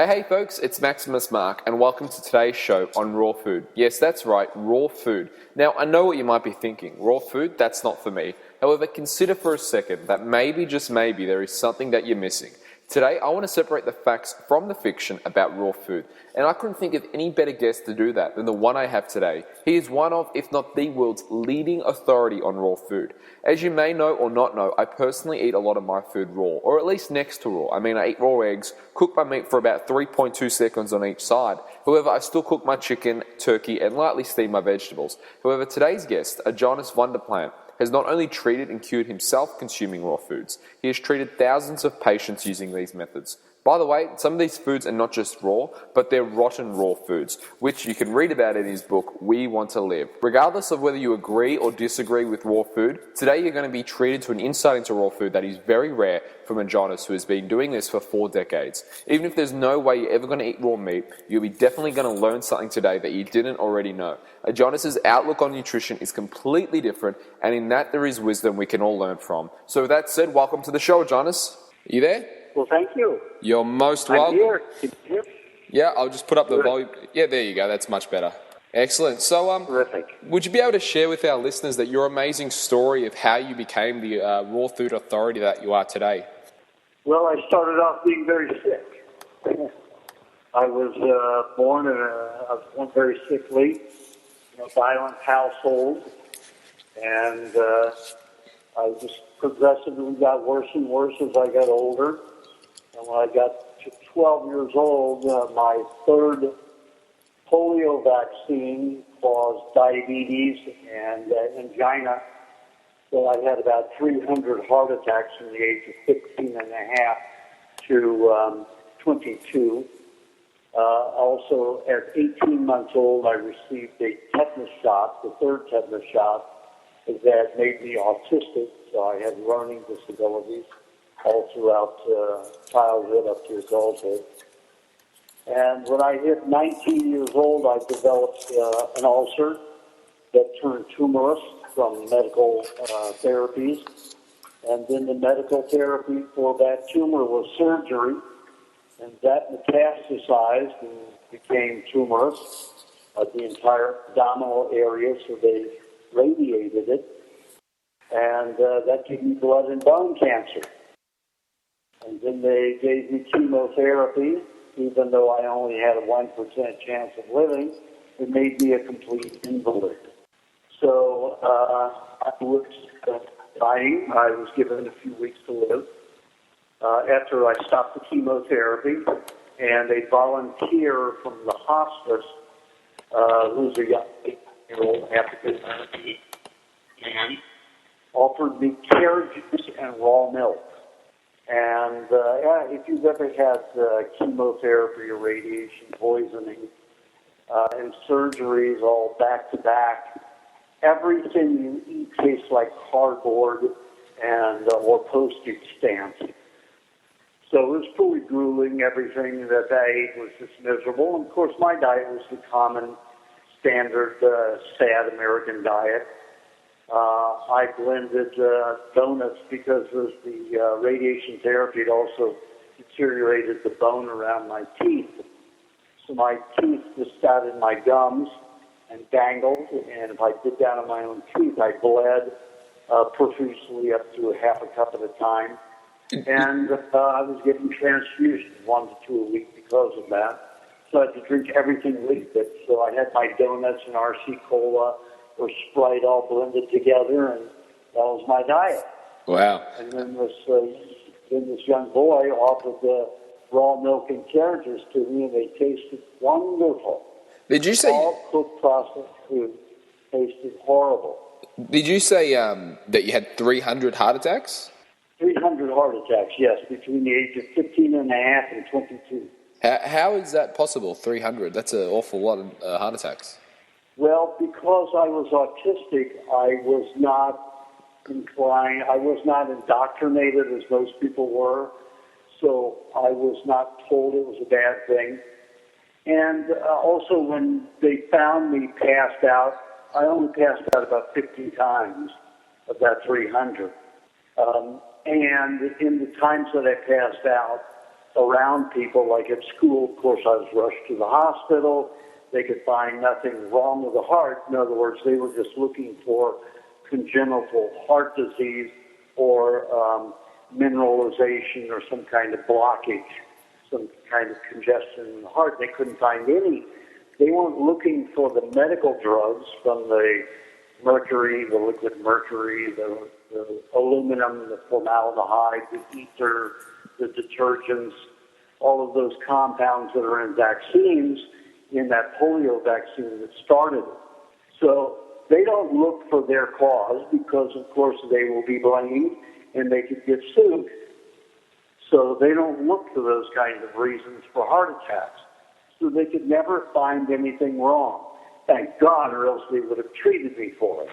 Hey folks, it's Maximus Mark and welcome to today's show on raw food. Yes, that's right, raw food. Now, I know what you might be thinking. Raw food, that's not for me. However, consider for a second that maybe, just maybe, there is something that you're missing. Today, I want to separate the facts from the fiction about raw food. And I couldn't think of any better guest to do that than the one I have today. He is one of, if not the world's leading authority on raw food. As you may know or not know, I personally eat a lot of my food raw, or at least next to raw. I mean, I eat raw eggs, cook my meat for about 3.2 seconds on each side. However, I still cook my chicken, turkey, and lightly steam my vegetables. However, today's guest, Aajonus Vonderplanitz, has not only treated and cured himself consuming raw foods, he has treated thousands of patients using these methods. By the way, some of these foods are not just raw, but they're rotten raw foods, which you can read about in his book, We Want to Live. Regardless of whether you agree or disagree with raw food, today you're going to be treated to an insight into raw food that is very rare from Aajonus, who has been doing this for 4 decades. Even if there's no way you're ever going to eat raw meat, you'll be definitely going to learn something today that you didn't already know. Aajonus' outlook on nutrition is completely different, and in that there is wisdom we can all learn from. So with that said, welcome to the show, Aajonus. Are you there? Well, thank you. You're most welcome. I'm here. Can you hear me? Yeah, I'll just put up the volume. Yeah, there you go. That's much better. Excellent. So, Terrific. would you be able to share with our listeners that your amazing story of how you became the raw food authority that you are today? Well, I started off being very sick. I was born very sickly, in a violent household, and I just progressively got worse and worse as I got older. And when I got to 12 years old, my third polio vaccine caused diabetes and angina. So I had about 300 heart attacks from the age of 15 and a half to 22. Also, at 18 months old, I received a tetanus shot, the third tetanus shot, that made me autistic. So I had learning disabilities all throughout childhood up to adulthood. And when I hit 19 years old, I developed an ulcer that turned tumorous from medical therapies. And then the medical therapy for that tumor was surgery. And that metastasized and became tumorous, the entire abdominal area, so they radiated it. And that gave me blood and bone cancer. And then they gave me chemotherapy, even though I only had a 1% chance of living. It made me a complete invalid. So I was dying. I was given a few weeks to live. After I stopped the chemotherapy, and a volunteer from the hospice, who's a young 8-year-old African-American man, offered me carrot juice and raw milk. And if you've ever had chemotherapy or radiation poisoning and surgeries all back-to-back, everything you eat tastes like cardboard and or postage stamps. So it was fully grueling. Everything that I ate was just miserable. And, of course, my diet was the common, standard, sad American diet. I blended donuts because of the radiation therapy. It also deteriorated the bone around my teeth. So my teeth just got in my gums and dangled. And if I bit down on my own teeth, I bled profusely up to a half a cup at a time. And I was getting transfusions 1 to 2 a week because of that. So I had to drink everything with it. So I had my donuts and RC Cola or Sprite all blended together, and that was my diet. Wow. And then this young boy offered the raw milk and carrot juice to me, and they tasted wonderful. Did you say... all cooked processed food tasted horrible. Did you say that you had 300 heart attacks? 300 heart attacks, yes, between the age of 15 and a half and 22. How is that possible, 300? That's an awful lot of heart attacks. Well, because I was autistic, I was not inclined, I was not indoctrinated as most people were, so I was not told it was a bad thing. And also when they found me passed out, I only passed out about 50 times of that 300. And in the times that I passed out, around people, like at school. Of course, I was rushed to the hospital. They could find nothing wrong with the heart. In other words, they were just looking for congenital heart disease or mineralization or some kind of blockage, some kind of congestion in the heart. They couldn't find any. They weren't looking for the medical drugs from the mercury, the liquid mercury, the aluminum, the formaldehyde, the ether, the detergents, all of those compounds that are in vaccines, in that polio vaccine that started it. So they don't look for their cause because, of course, they will be blamed and they could get sued. So they don't look for those kinds of reasons for heart attacks. So they could never find anything wrong. Thank God, or else they would have treated me for it.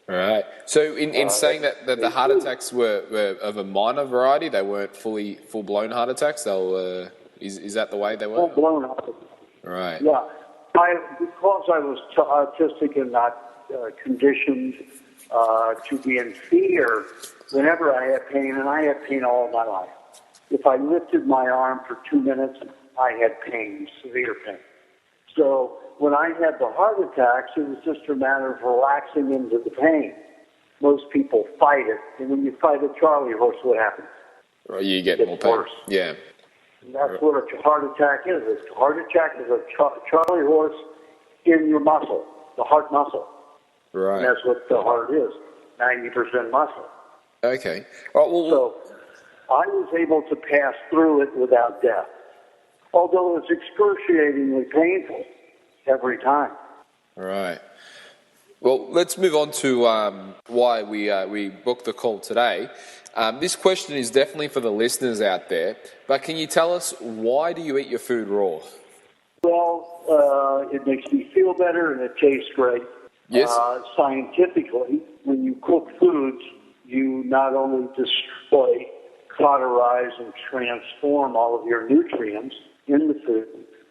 All right. So in saying that the heart attacks were of a minor variety, they weren't full-blown heart attacks, is that the way they were? Full-blown heart attacks. Right. Yeah. Because I was autistic and not conditioned to be in fear, whenever I had pain, and I had pain all my life, if I lifted my arm for 2 minutes, I had pain, severe pain. So when I had the heart attacks, it was just a matter of relaxing into the pain. Most people fight it, and when you fight a Charlie horse, what happens? Well, you get more pain. Worse. Yeah. And that's what a heart attack is. A heart attack is a Charlie horse in your muscle, the heart muscle. Right. And that's what the heart is, 90% muscle. Okay. Oh, well, so I was able to pass through it without death, although it was excruciatingly painful every time. Right. Well, let's move on to why we booked the call today. This question is definitely for the listeners out there, but can you tell us, why do you eat your food raw? Well, it makes me feel better and it tastes great. Yes. Scientifically, when you cook foods, you not only destroy, cauterize, and transform all of your nutrients in the food,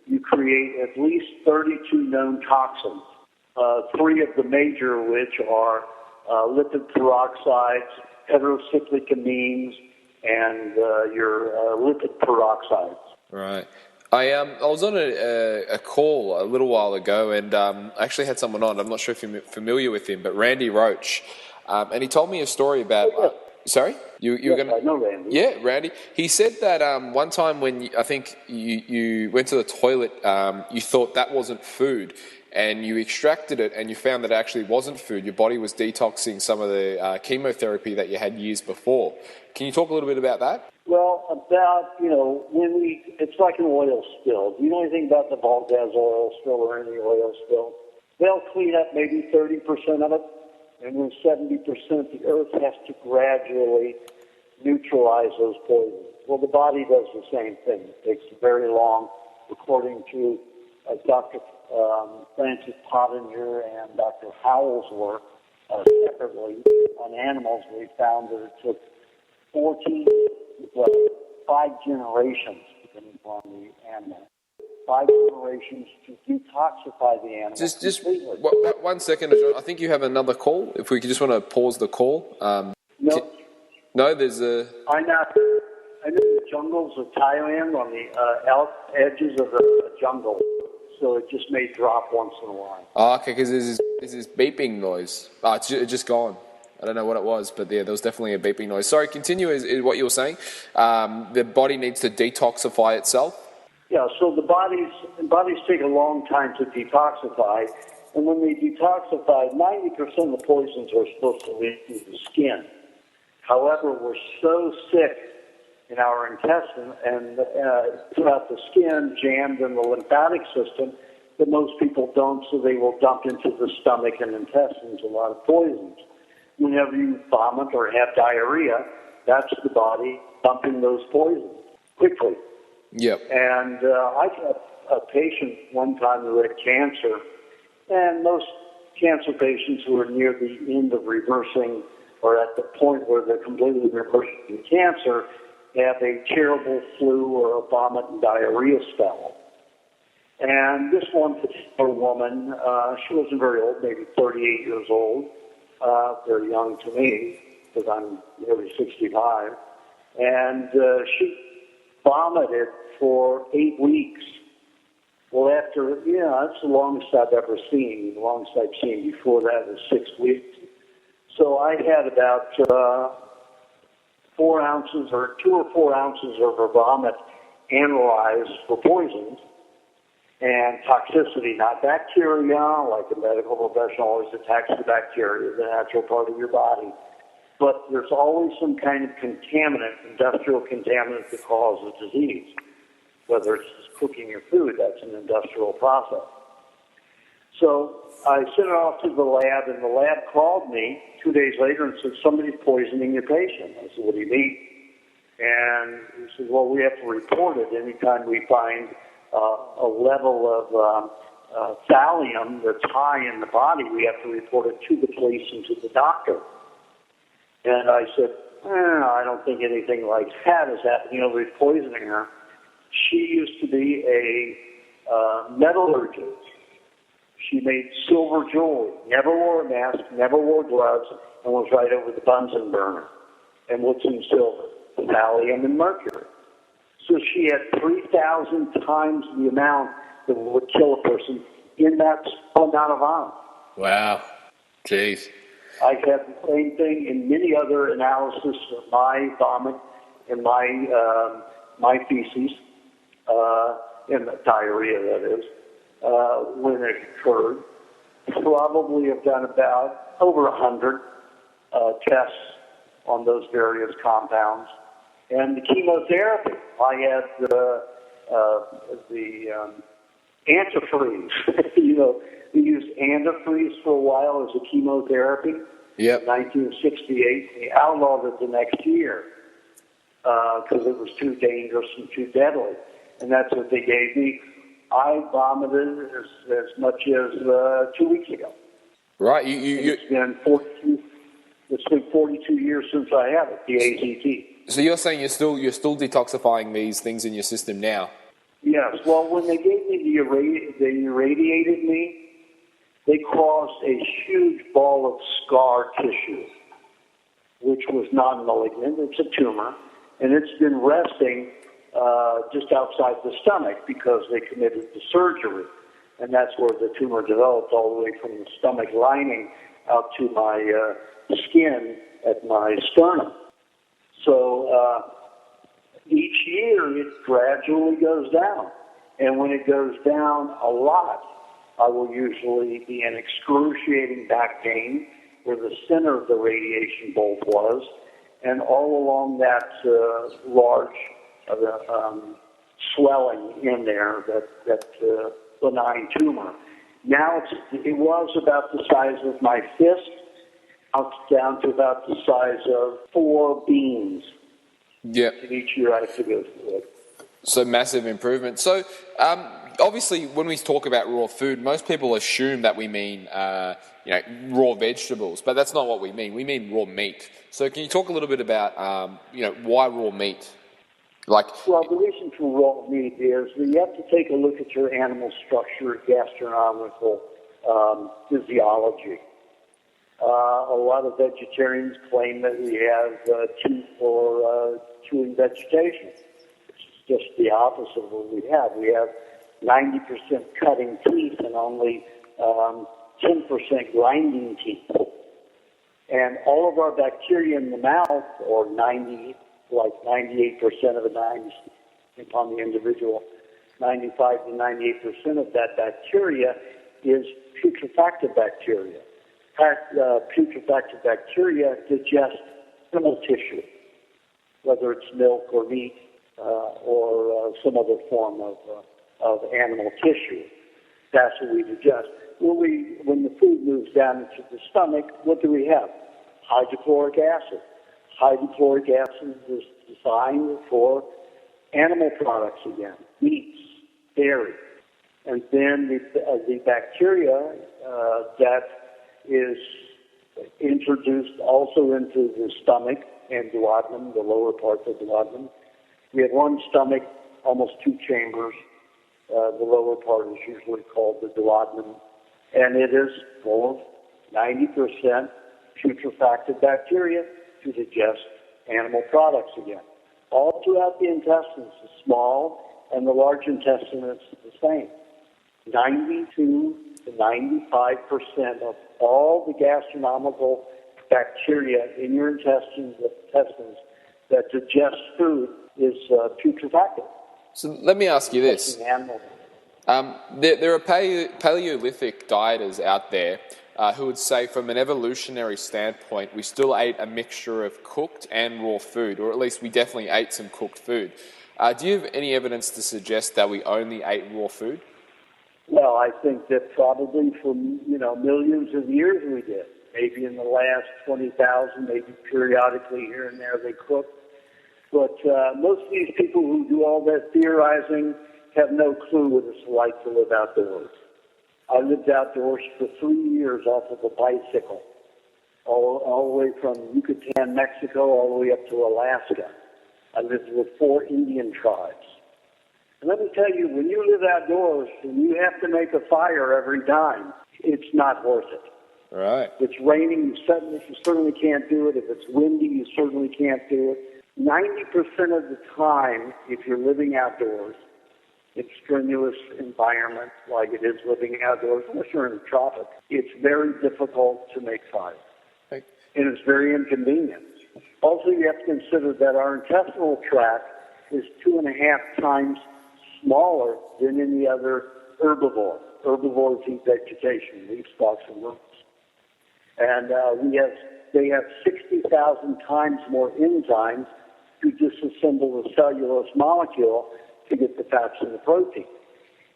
you create at least 32 known toxins, 3 of the major which are lipid peroxides, heterocyclic amines, and your lipid peroxides. Right. I was on a call a little while ago, and I actually had someone on. I'm not sure if you're familiar with him, but Randy Roach, and he told me a story about. Sorry, you're going to. I know Randy. Yeah, Randy. He said that one time when I think you went to the toilet, you thought that wasn't food, and you extracted it, and you found that it actually wasn't food. Your body was detoxing some of the chemotherapy that you had years before. Can you talk a little bit about that? Well, it's like an oil spill. Do you know anything about the Valdez oil spill or any oil spill? They'll clean up maybe 30% of it, and then 70%, the earth has to gradually neutralize those poisons. Well, the body does the same thing. It takes very long, according to Dr. Francis Pottinger and Dr. Howell's work separately on animals. We found that it took 5 generations, depending upon the animal. 5 generations to detoxify the animal. Just 1 second. I think you have another call. If we could just want to pause the call. No, there's a. I'm in the jungles of Thailand on the edges of the jungle, so it just may drop once in a while. Oh, okay, because there's this beeping noise. It's just gone. I don't know what it was, but yeah, there was definitely a beeping noise. Sorry, continue is what you were saying. The body needs to detoxify itself. Yeah, so the bodies take a long time to detoxify, and when they detoxify, 90% of the poisons are supposed to leave through the skin. However, we're so sick in our intestine and throughout the skin, jammed in the lymphatic system, that most people don't, so they will dump into the stomach and intestines a lot of poisons. Whenever you vomit or have diarrhea, that's the body dumping those poisons quickly. Yep. And I had a patient one time who had cancer, and most cancer patients who are near the end of reversing or at the point where they're completely reversing cancer have a terrible flu or a vomit and diarrhea spell. And this one particular woman, she wasn't very old, maybe 38 years old, very young to me, because I'm nearly 65, and she vomited for 8 weeks. Well, after, that's the longest I've ever seen. The longest I've seen before that was 6 weeks. So I had about 4 ounces or 2 or 4 ounces of her vomit analyzed for poisons and toxicity, not bacteria, like a medical professional always attacks the bacteria, the natural part of your body. But there's always some kind of contaminant, industrial contaminant that causes disease. Whether it's just cooking your food, that's an industrial process. So I sent it off to the lab, and the lab called me 2 days later and said, somebody's poisoning your patient. I said, what do you mean? And he said, well, we have to report it anytime we find a level of thallium that's high in the body. We have to report it to the police and to the doctor. And I said, I don't think anything like that is happening. Nobody's poisoning her. She used to be a metallurgist. She made silver jewelry, never wore a mask, never wore gloves, and was right over the Bunsen burner. And what's in silver? Thallium and mercury. So she had 3,000 times the amount that would kill a person in that small amount of vomit. Wow. Jeez. I had the same thing in many other analysis of my vomit and my feces, and the diarrhea, that is, when it occurred. Probably have done about over 100 tests on those various compounds. And the chemotherapy, I had the antifreeze. We used antifreeze for a while as a chemotherapy. Yep. In 1968, they outlawed it the next year because it was too dangerous and too deadly. And that's what they gave me. I vomited as much as 2 weeks ago. Right. It's been 42 years since I had it, the AZT. So you're saying you're still detoxifying these things in your system now? Yes. Well, when they gave me they irradiated me, they caused a huge ball of scar tissue, which was non-malignant. It's a tumor, and it's been resting just outside the stomach because they committed the surgery, and that's where the tumor developed all the way from the stomach lining out to my skin at my sternum. So each year it gradually goes down, and when it goes down a lot, I will usually be in excruciating back pain where the center of the radiation bolt was, and all along that large swelling in there, that benign tumor. Now it was about the size of my fist, down to about the size of 4 beans. Yep. And each year I have to go through it. So massive improvement. So obviously, when we talk about raw food, most people assume that we mean raw vegetables, but that's not what we mean. We mean raw meat. So can you talk a little bit about why raw meat? Well, the reason for raw meat is that you have to take a look at your animal structure, gastronomical physiology. A lot of vegetarians claim that we have teeth for chewing vegetation. It's just the opposite of what we have. We have 90% cutting teeth and only 10% grinding teeth. And all of our bacteria in the mouth, or 98% of it, upon the individual, 95 to 98% of that bacteria is putrefactive bacteria. Putrefactive bacteria digest animal tissue, whether it's milk or meat or some other form of animal tissue. That's what we digest. When the food moves down into the stomach, what do we have? Hydrochloric acid. Hydrochloric acid is designed for animal products again, meats, dairy. And then the bacteria that is introduced also into the stomach and duodenum, the lower part of the duodenum. We have one stomach, almost 2 chambers. The lower part is usually called the duodenum, and it is full of 90% putrefactive bacteria to digest animal products again. all throughout the intestines, the small and the large intestine is the same. 92 to 95% of all the gastronomical bacteria in your intestines that digest food is putrefactive. So let me ask you this. There are Paleolithic dieters out there who would say from an evolutionary standpoint, we still ate a mixture of cooked and raw food, or at least we definitely ate some cooked food. Do you have any evidence to suggest that we only ate raw food? Well, I think that probably for millions of years we did. Maybe in the last 20,000, maybe periodically here and there they cooked. But most of these people who do all that theorizing have no clue what it's like to live outdoors. I lived outdoors for 3 years off of a bicycle, all the way from Yucatan, Mexico, all the way up to Alaska. I lived with 4 Indian tribes. And let me tell you, when you live outdoors and you have to make a fire every time, it's not worth it. Right. If it's raining, you certainly can't do it. If it's windy, you certainly can't do it. 90% of the time, if you're living outdoors, in strenuous environment like it is living outdoors, unless you're in the tropics, it's very difficult to make fire. Okay. And it's very inconvenient. Also, you have to consider that our intestinal tract is 2.5 times smaller than any other herbivore. Herbivores eat vegetation, leaf stalks and roots. And they have 60,000 times more enzymes to disassemble the cellulose molecule to get the fats and the protein.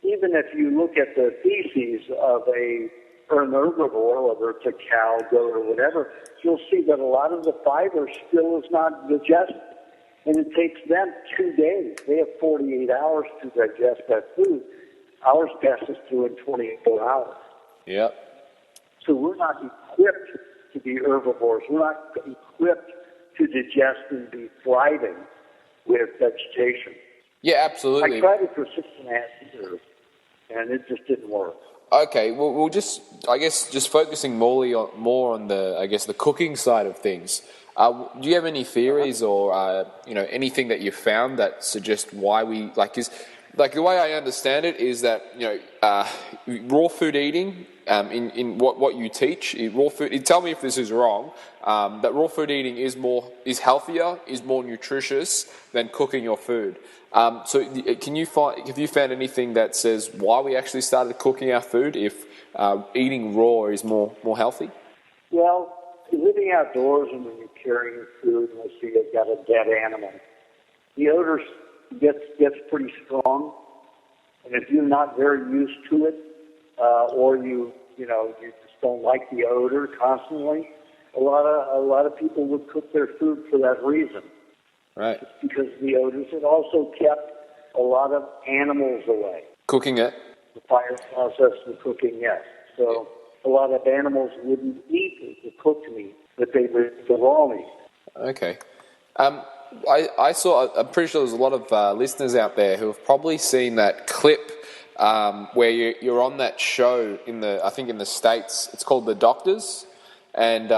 Even if you look at the feces of an herbivore, whether it's a cow, goat, or whatever, you'll see that a lot of the fiber still is not digested. And it takes them 2 days. They have 48 hours to digest that food. Ours passes through in 24 hours. Yep. So we're not equipped to be herbivores. We're not equipped to digest and be thriving with vegetation. Yeah, absolutely. I tried it for 6.5 years, and it just didn't work. Okay, well, we'll just focusing more on the cooking side of things. Do you have any theories or anything that you found that suggest why we the way I understand it is that raw food eating in what you teach, raw food. Tell me if this is wrong. That raw food eating is healthier, is more nutritious than cooking your food. So have you found anything that says why we actually started cooking our food if eating raw is more healthy? Well, living outdoors and when you're carrying food, and let's see, you've got a dead animal, the odor gets pretty strong, and if you're not very used to it, or you just don't like the odor constantly, a lot of people would cook their food for that reason. Right. Just because of the odors. It also kept a lot of animals away. Cooking it? The fire process, the cooking, yes. So a lot of animals wouldn't eat the cooked meat, but they would eat the raw meat. Okay. I'm pretty sure there's a lot of listeners out there who have probably seen that clip where you're on that show in the States. It's called The Doctors, and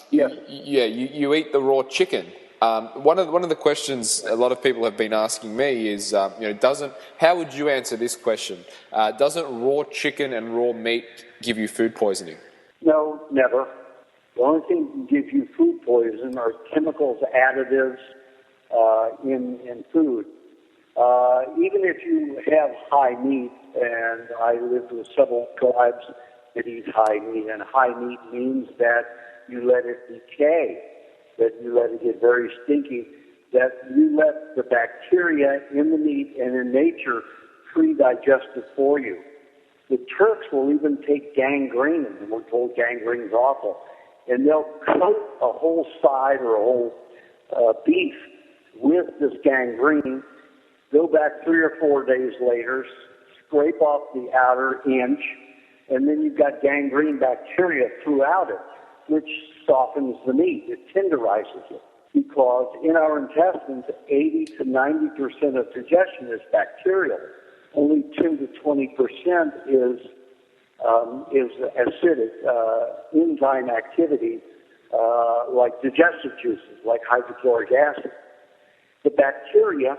yes. You eat the raw chicken. One of the questions a lot of people have been asking me is, how would you answer this question? Doesn't raw chicken and raw meat give you food poisoning? No, never. The only thing that can give you food poison are chemicals, additives in food. Even if you have high meat, and I lived with several tribes that eat high meat, and high meat means that you let it decay, that you let it get very stinky, that you let the bacteria in the meat and in nature pre-digest it for you. The Turks will even take gangrene, and we're told gangrene's awful, and they'll coat a whole side or a whole beef with this gangrene, go back 3 or 4 days later, scrape off the outer inch, and then you've got gangrene bacteria throughout it, which softens the meat. It tenderizes it. Because in our intestines, 80 to 90% of digestion is bacterial. Only 10 to 20% is acidic enzyme activity, like digestive juices, like hydrochloric acid. The bacteria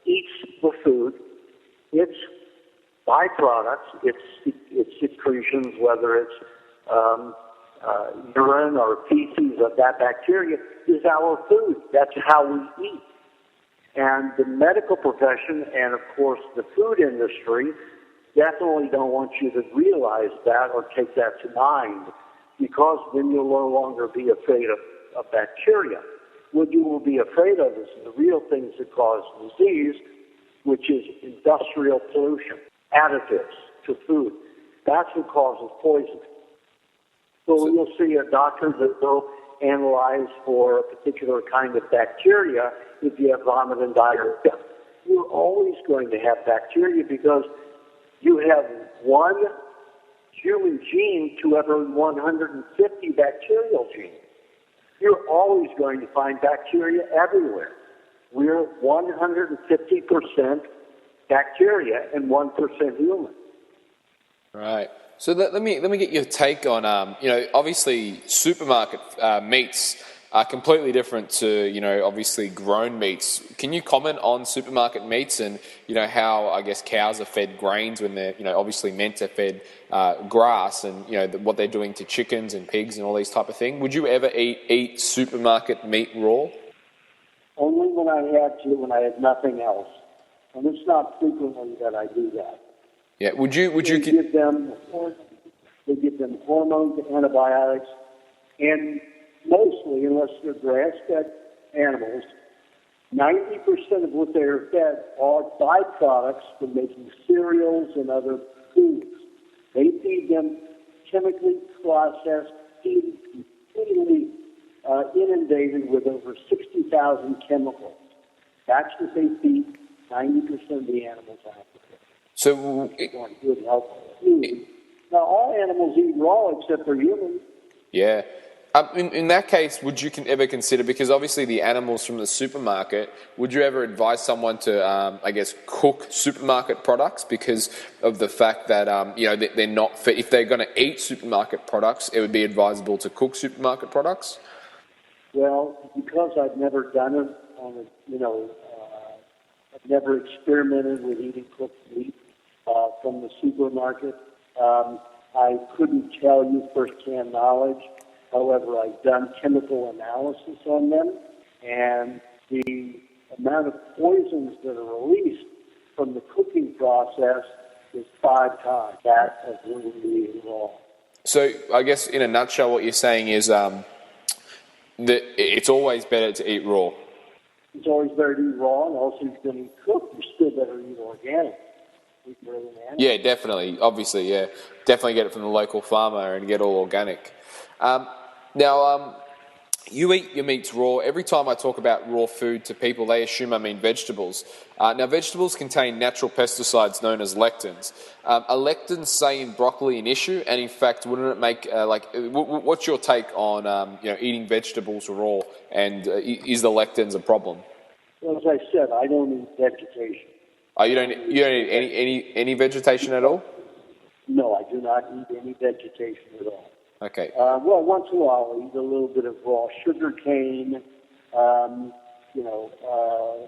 eats the food, its byproducts, its secretions, whether it's urine or feces of that bacteria, is our food. That's how we eat. And the medical profession and, of course, the food industry definitely don't want you to realize that or take that to mind, because then you'll no longer be afraid of bacteria. What you will be afraid of is the real things that cause disease, which is industrial pollution, additives to food. That's what causes poison. So you'll see a doctor that will analyze for a particular kind of bacteria if you have vomit and diarrhea. You're always going to have bacteria because you have one human gene to every 150 bacterial genes. You're always going to find bacteria everywhere. We're 150% bacteria and 1% human. Right. So let me get your take on obviously supermarket meats are completely different to obviously grown meats. Can you comment on supermarket meats and how I guess cows are fed grains when they're obviously meant to fed grass, and what they're doing to chickens and pigs and all these type of things? Would you ever eat supermarket meat raw? Only when I had to, when I had nothing else, and it's not frequently that I do that. Yeah. Would you give them hormones, antibiotics, and mostly, unless they're grass-fed animals, 90% of what they're fed are byproducts from making cereals and other foods. They feed them chemically processed, feed completely inundated with over 60,000 chemicals. That's what they feed 90% of the animals out there. So, good, healthy food. Now, all animals eat raw except for humans. Yeah. In that case, would you ever consider, because obviously the animals from the supermarket, would you ever advise someone to, cook supermarket products because of the fact that, they're not fit? If they're going to eat supermarket products, it would be advisable to cook supermarket products? Well, because I've never done it I've never experimented with eating cooked meat from the supermarket. I couldn't tell you firsthand knowledge. However, I've done chemical analysis on them, and the amount of poisons that are released from the cooking process is 5 times that of when we eat raw. So I guess in a nutshell what you're saying is that it's always better to eat raw. It's always better to eat raw, and also if you're going to eat cooked, you're still better to eat organic. Yeah, definitely. Obviously, yeah. Definitely get it from the local farmer and get all organic. Now, you eat your meats raw. Every time I talk about raw food to people, they assume I mean vegetables. Now, vegetables contain natural pesticides known as lectins. Are lectins, say, in broccoli an issue? And in fact, wouldn't it make, what's your take on, eating vegetables raw? And is the lectins a problem? Well, as I said, I don't eat vegetation. Oh, you don't eat any vegetation at all? No, I do not eat any vegetation at all. Okay. Well, once in a while I'll eat a little bit of raw sugar cane,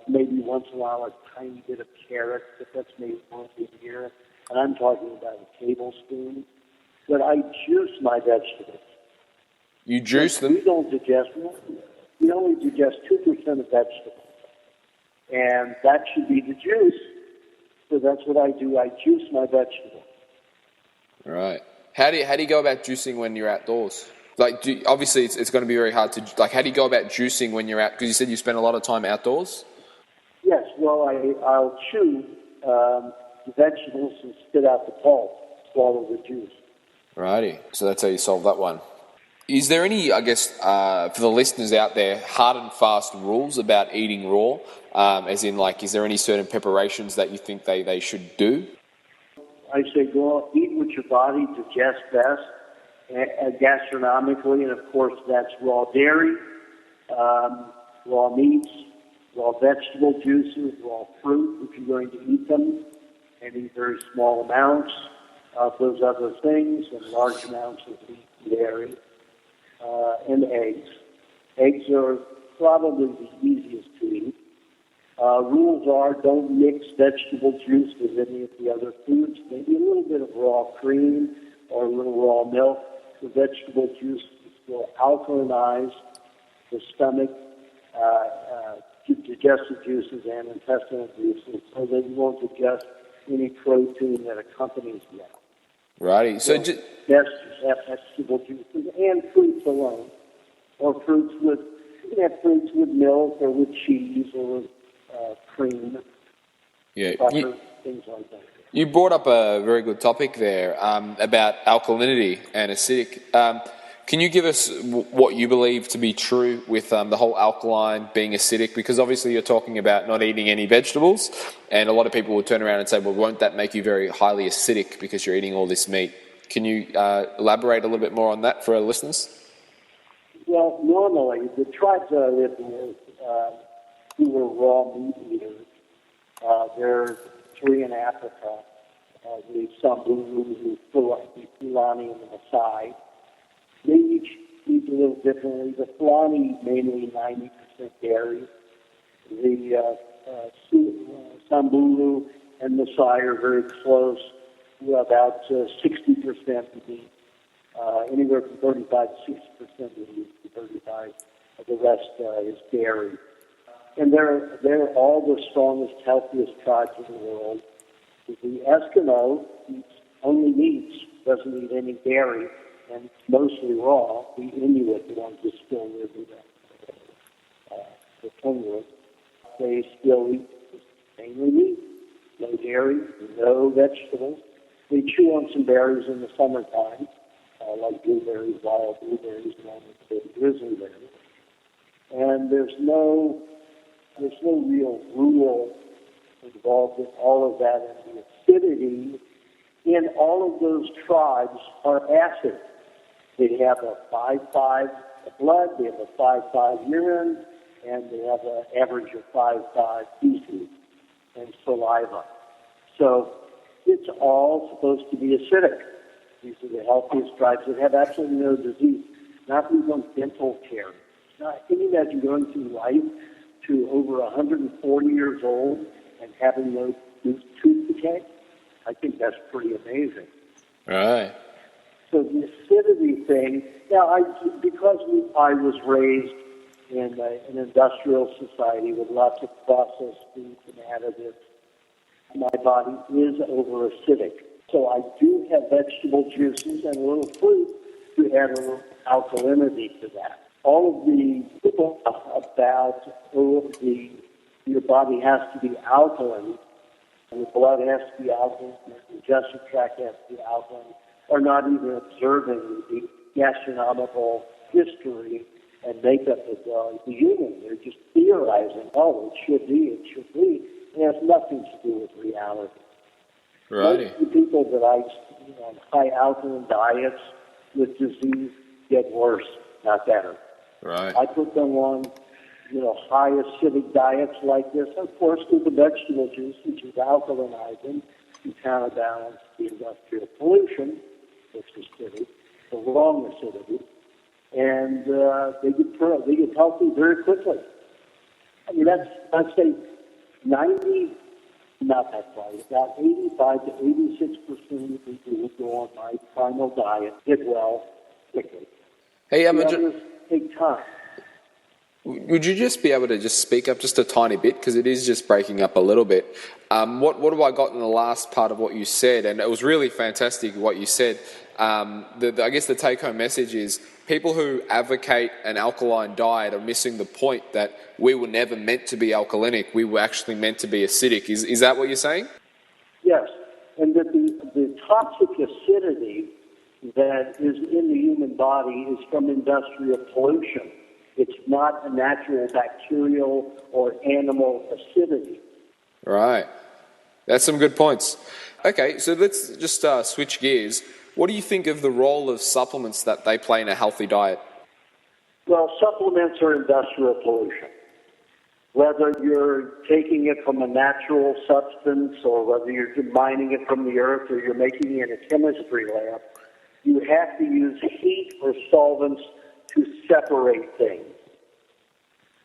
maybe once in a while a tiny bit of carrot, but that's maybe once a year. And I'm talking about a tablespoon. But I juice my vegetables. You juice them? We don't digest them. We only digest 2% of vegetables. And that should be the juice. So that's what I do. I juice my vegetables. Right. How do you go about juicing when you're outdoors? Obviously it's going to be very hard to, how do you go about juicing when you're out? Because you said you spend a lot of time outdoors? Yes, well, I'll chew the vegetables and spit out the pulp, swallow the juice. Righty. So that's how you solve that one. Is there any, for the listeners out there, hard and fast rules about eating raw? As in, is there any certain preparations that you think they should do? I say go out, eat what your body digests best, gastronomically, and of course that's raw dairy, raw meats, raw vegetable juices, raw fruit if you're going to eat them, and eat very small amounts of those other things, and large amounts of meat and dairy, and eggs. Eggs are probably the easiest to eat. Rules are don't mix vegetable juice with any of the other foods. Maybe a little bit of raw cream or a little raw milk. The vegetable juice will alkalinize the stomach, digestive juices and intestinal juices, so that you won't digest any protein that accompanies them. Righty. So best to have vegetable juices and fruits alone, or fruits with milk or with cheese or with cream, butter, things like that. You brought up a very good topic there about alkalinity and acidic. Can you give us what you believe to be true with the whole alkaline being acidic? Because obviously you're talking about not eating any vegetables, and a lot of people will turn around and say, well, won't that make you very highly acidic because you're eating all this meat? Can you elaborate a little bit more on that for our listeners? Well, normally, the tribes that I lived with who were raw meat eaters, there are three in Africa, the Samburu, the Fulani, and the Maasai. They each eat a little differently. The Fulani mainly 90% dairy. The Samburu and Maasai are very close to about 60% meat. Anywhere from 35 to 60% meat, 35. The rest is dairy. And they're all the strongest, healthiest tribes in the world. The Eskimo eats only meats, doesn't eat any dairy, and it's mostly raw. The Inuit, the ones that still live in the Tundra, they still eat mainly meat, no dairy, no vegetables. They chew on some berries in the summertime, like blueberries, wild blueberries, and grizzly berries. And there's no real rule involved in all of that, and the acidity in all of those tribes are acid. They have a 5-5 blood, they have a 5-5 urine, and they have an average of 5-5 feces and saliva. So it's all supposed to be acidic. These are the healthiest tribes that have absolutely no disease, not even on dental care. Now, can you imagine going through life to over 140 years old and having no tooth decay? I think that's pretty amazing. Right. So the acidity thing, because I was raised in an industrial society with lots of processed foods and additives, my body is over-acidic. So I do have vegetable juices and a little fruit to add a little alkalinity to that. All of the people about your body has to be alkaline, and the blood has to be alkaline, and the digestive tract has to be alkaline, are not even observing the gastronomical history and makeup of the human. They're just theorizing, oh, it should be. It has nothing to do with reality. Right. Most of the people that I see on high alkaline diets with disease get worse, not better. Right. I put them on, high acidic diets like this. Of course, with the vegetable juice, which is alkalinizing, to counterbalance the industrial pollution, which is acidic, the wrong acidity, and they get healthy very quickly. I mean, I'd say 90, not that far, about 85 to 86% of the people who go on my primal diet get well quickly. Hey, the others take time. Would you just be able to just speak up just a tiny bit, because it is just breaking up a little bit? What have I got in the last part of what you said? And it was really fantastic what you said. I guess the take-home message is people who advocate an alkaline diet are missing the point that we were never meant to be alkalinic. We were actually meant to be acidic. Is that what you're saying? Yes, and that the toxic acidity that is in the human body is from industrial pollution. It's not a natural bacterial or animal acidity. Right. That's some good points. Okay, so let's just switch gears. What do you think of the role of supplements that they play in a healthy diet? Well, supplements are industrial pollution. Whether you're taking it from a natural substance or whether you're mining it from the earth or you're making it in a chemistry lab, you have to use heat or solvents to separate things.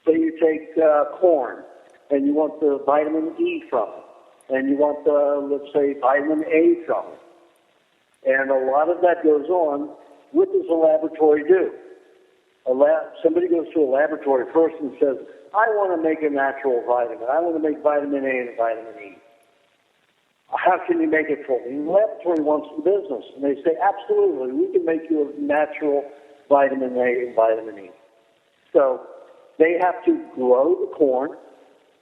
So you take corn. and you want the vitamin E from it, and you want the, let's say, vitamin A from it. And a lot of that goes on. What does a laboratory do? Somebody goes to a laboratory first and says, I want to make a natural vitamin. I want to make vitamin A and vitamin E. How can you make it for me? The laboratory wants the business. And they say, absolutely, we can make you a natural vitamin A and vitamin E. So they have to grow the corn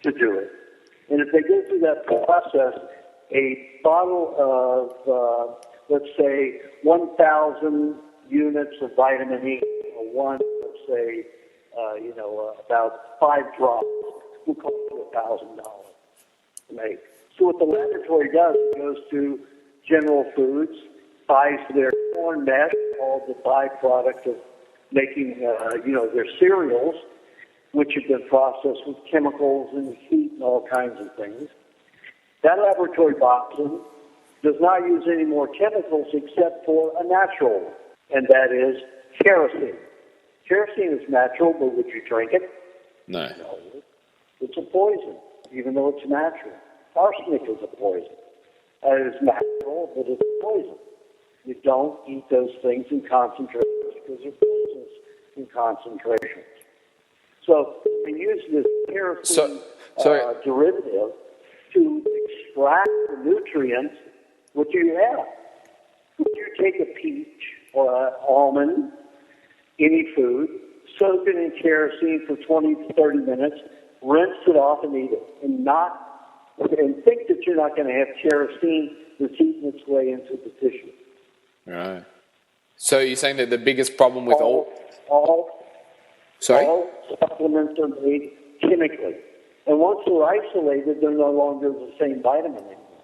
to do it. And if they go through that process, a bottle of, let's say, 1,000 units of vitamin E, or one, let's say, about 5 drops, will cost you $1,000 to make. So what the laboratory does, it goes to General Foods, buys their corn mesh, all the byproduct of making, their cereals, which have been processed with chemicals and heat and all kinds of things. That laboratory boxing does not use any more chemicals except for a natural one, and that is kerosene. Kerosene is natural, but would you drink it? No. No. It's a poison, even though it's natural. Arsenic is a poison. It is natural, but it's a poison. You don't eat those things in concentrations because they're poisonous in concentrations. So we use this kerosene derivative to extract the nutrients. What do you have? Would you take a peach or an almond, any food, soak it in kerosene for 20 to 30 minutes, rinse it off and eat it, and think that you're not going to have kerosene that's eating its way into the tissue. Right. So you're saying that the biggest problem with all supplements are made chemically. And once they're isolated, they're no longer the same vitamin anymore.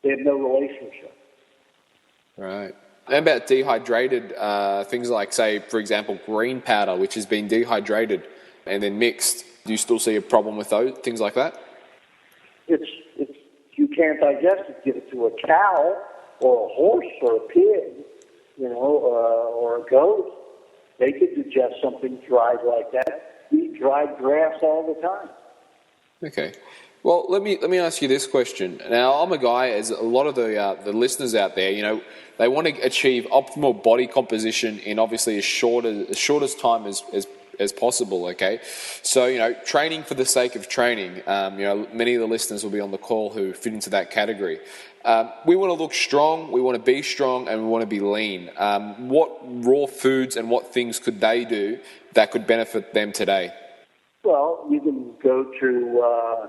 They have no relationship. Right. And about dehydrated things like, say, for example, green powder, which has been dehydrated and then mixed. Do you still see a problem with those things like that? It's you can't digest it. Give it to a cow or a horse or a pig, or a goat. They could digest something dried like that. We eat dried grass all the time. Okay. Well, let me ask you this question. Now, I'm a guy, as a lot of the listeners out there, they want to achieve optimal body composition in obviously as shortest time as possible. Okay, so training for the sake of training. Many of the listeners will be on the call who fit into that category. We want to look strong, we want to be strong, and we want to be lean. What raw foods and what things could they do that could benefit them today? Well, you can go to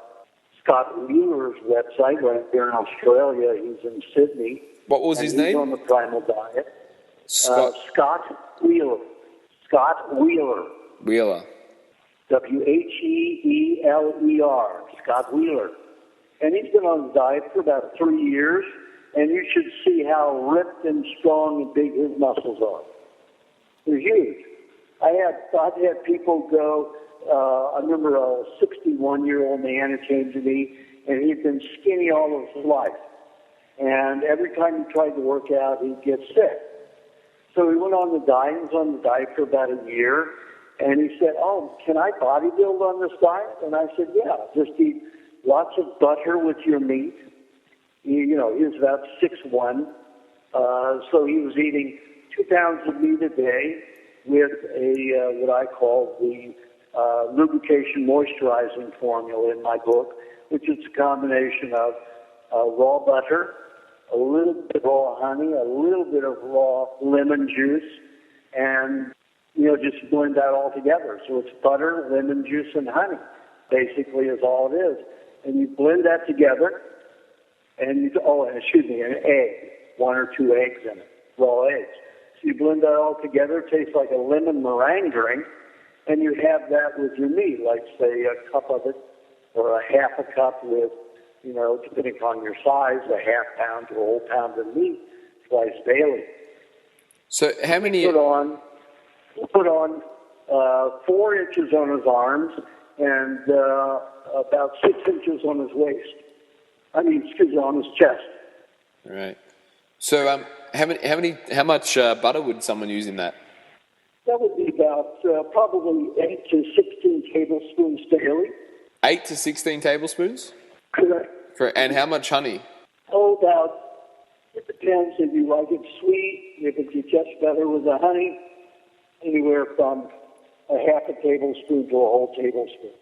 Scott Wheeler's website right here in Australia. He's in Sydney. What was his name? He's on the Primal Diet. Scott Wheeler. Scott Wheeler. Wheeler. Wheeler. Scott Wheeler. And he's been on the diet for about 3 years, and you should see how ripped and strong and big his muscles are. They're huge. I've had people go, I remember a 61-year-old man who came to me, and he'd been skinny all of his life. And every time he tried to work out, he'd get sick. So he went on the diet. He was on the diet for about a year. And he said, can I bodybuild on this diet? And I said, yeah, just eat lots of butter with your meat. He was about 6'1". So he was eating 2 pounds of meat a day with what I call the lubrication moisturizing formula in my book, which is a combination of raw butter, a little bit of raw honey, a little bit of raw lemon juice, and just blend that all together. So it's butter, lemon juice, and honey, basically, is all it is. And you blend that together, and an egg, 1 or 2 eggs in it, raw eggs. So you blend that all together. It tastes like a lemon meringue drink, and you have that with your meat, like, say, a cup of it, or a half a cup with, depending on your size, a half pound to a whole pound of meat twice daily. So how many... Put on 4 inches on his arms and about 6 inches on his waist. On his chest. Right. So how much butter would someone use in that? That would be about probably 8 to 16 tablespoons daily. 8 to 16 tablespoons? Correct. Correct. And how much honey? Oh, about, it depends if you like it sweet, if it gets better with the honey, anywhere from a half a tablespoon to a whole tablespoon.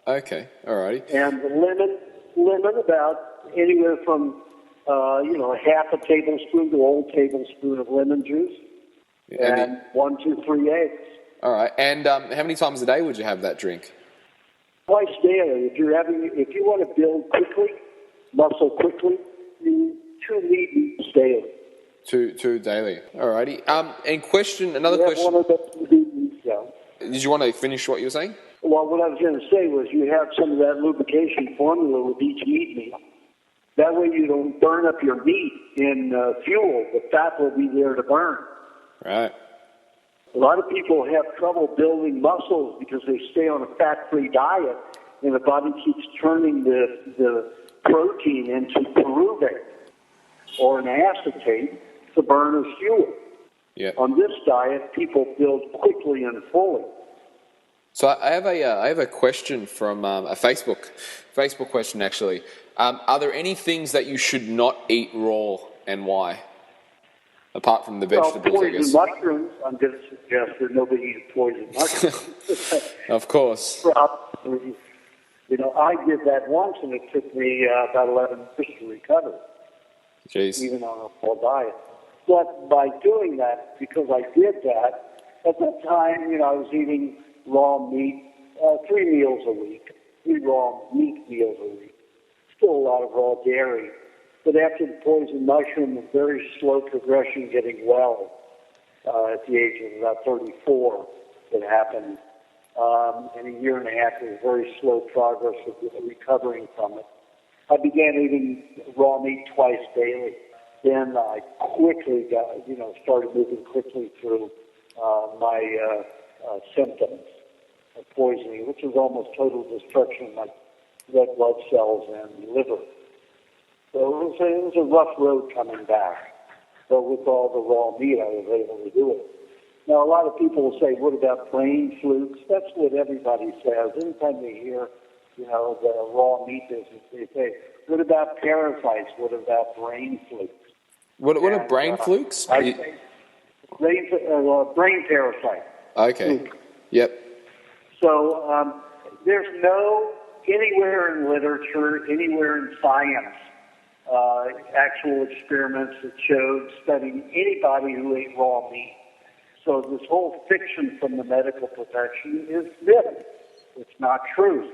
Okay, alrighty. And the lemon about anywhere from, a half a tablespoon to a whole tablespoon of lemon juice, and 1 to 3 eggs. All right. And how many times a day would you have that drink? Twice daily. If you want to build quickly, muscle quickly, you 2 meats daily. Two daily. Alrighty. And another question. One of those meats, yeah. Did you want to finish what you were saying? Well, what I was going to say was you have some of that lubrication formula with each meal. That way you don't burn up your meat in fuel. The fat will be there to burn. Right. A lot of people have trouble building muscles because they stay on a fat-free diet, and the body keeps turning the protein into pyruvate or an acetate to burn as fuel. Yeah. On this diet, people build quickly and fully. So I have a question from a Facebook question actually. Are there any things that you should not eat raw and why? Apart from the vegetables, well, I guess. Poison mushrooms, I'm going to suggest that nobody eats poison mushrooms. Of course. I did that once, and it took me about 11 years to recover. Jeez. Even on a full diet. But by doing that, because I did that, at that time, I was eating raw meat 3 meals a week, 3 raw meat meals a week. Still a lot of raw dairy. But after the poison mushroom, a very slow progression getting well at the age of about 34, it happened. In a year and a half, it was very slow progress of recovering from it. I began eating raw meat twice daily. Then I quickly started moving quickly through my symptoms of poisoning, which was almost total destruction of my red blood cells and liver. So it was a rough road coming back. But with all the raw meat, I was able to do it. Now, a lot of people will say, what about brain flukes? That's what everybody says. Anytime they hear, the raw meat business, they say, what about parasites? What about brain flukes? What are brain flukes? I say brain parasite. Okay. Fluke. Yep. So there's anywhere in literature, anywhere in science, actual experiments that showed studying anybody who ate raw meat. So this whole fiction from the medical profession is myth. It's not truth.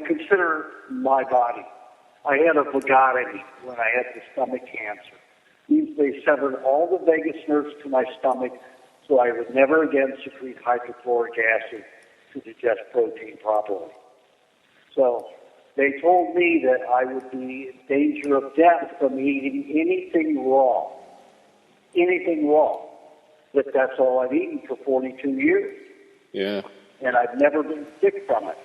Consider my body. I had a vagotomy when I had the stomach cancer. They severed all the vagus nerves to my stomach so I would never again secrete hydrochloric acid to digest protein properly. So they told me that I would be in danger of death from eating anything raw. Anything raw. But that's all I've eaten for 42 years. Yeah. And I've never been sick from it.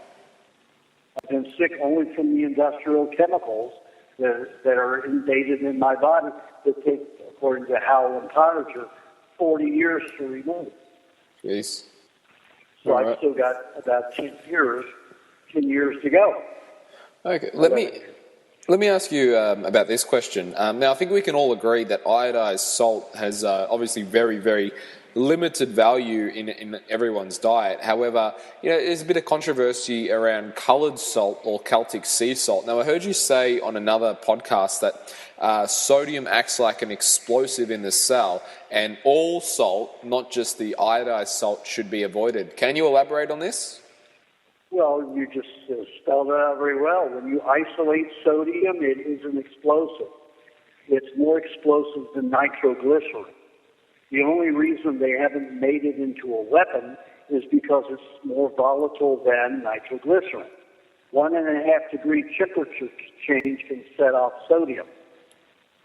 I've been sick only from the industrial chemicals that are invaded in my body that take, according to Howell and Cottager, 40 years to remove. Jeez. So I've still got about 10 years to go. Okay. Let me ask you about this question. Now, I think we can all agree that iodized salt has obviously very, very limited value in everyone's diet. However, there's a bit of controversy around coloured salt or Celtic sea salt. Now, I heard you say on another podcast that sodium acts like an explosive in the cell, and all salt, not just the iodized salt, should be avoided. Can you elaborate on this? Well, you just spelled it out very well. When you isolate sodium, it is an explosive. It's more explosive than nitroglycerin. The only reason they haven't made it into a weapon is because it's more volatile than nitroglycerin. 1.5 degree temperature change can set off sodium,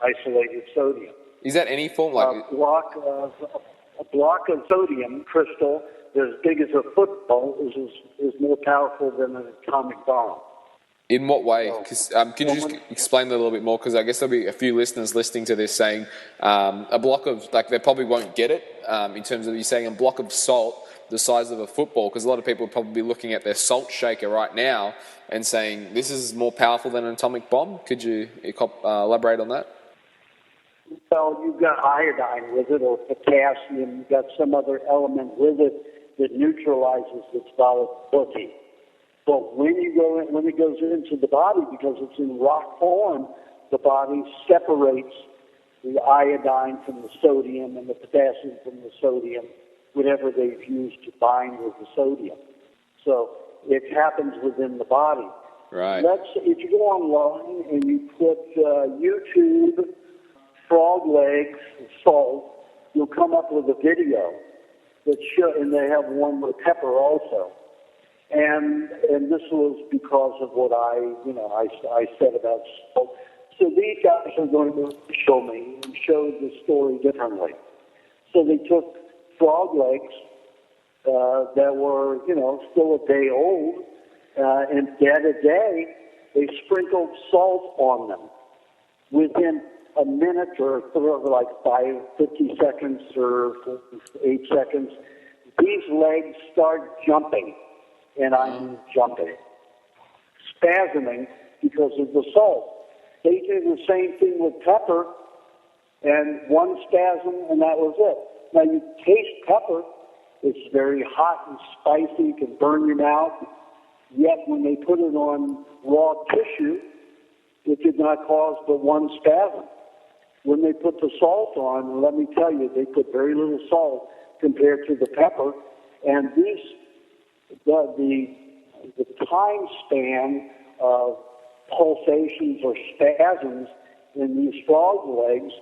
isolated sodium. Is that any form A block of sodium crystal as big as a football is more powerful than an atomic bomb. In what way? Could you just explain that a little bit more? Because I guess there'll be a few listeners listening to this saying a block of, they probably won't get it in terms of you saying a block of salt the size of a football? Because a lot of people would probably be looking at their salt shaker right now and saying, this is more powerful than an atomic bomb. Could you elaborate on that? Well, you've got iodine with it, or potassium. You've got some other element with it that neutralizes its volatility. But when it goes into the body, because it's in rock form, the body separates the iodine from the sodium and the potassium from the sodium, whatever they've used to bind with the sodium. So it happens within the body. Right. If you go online and you put YouTube frog legs salt, you'll come up with a video and they have one with pepper also. And this was because of what I said about salt. So these guys are going to show me and show the story differently. So they took frog legs that were, still a day old, and dead a day. They sprinkled salt on them. Within a minute or like 50 seconds or 8 seconds, these legs start jumping, and I'm jumping, spasming because of the salt. They did the same thing with pepper, and one spasm, and that was it. Now, you taste pepper. It's very hot and spicy. It can burn your mouth. Yet, when they put it on raw tissue, it did not cause but one spasm. When they put the salt on, let me tell you, they put very little salt compared to the pepper. And the time span of pulsations or spasms in these frog legs,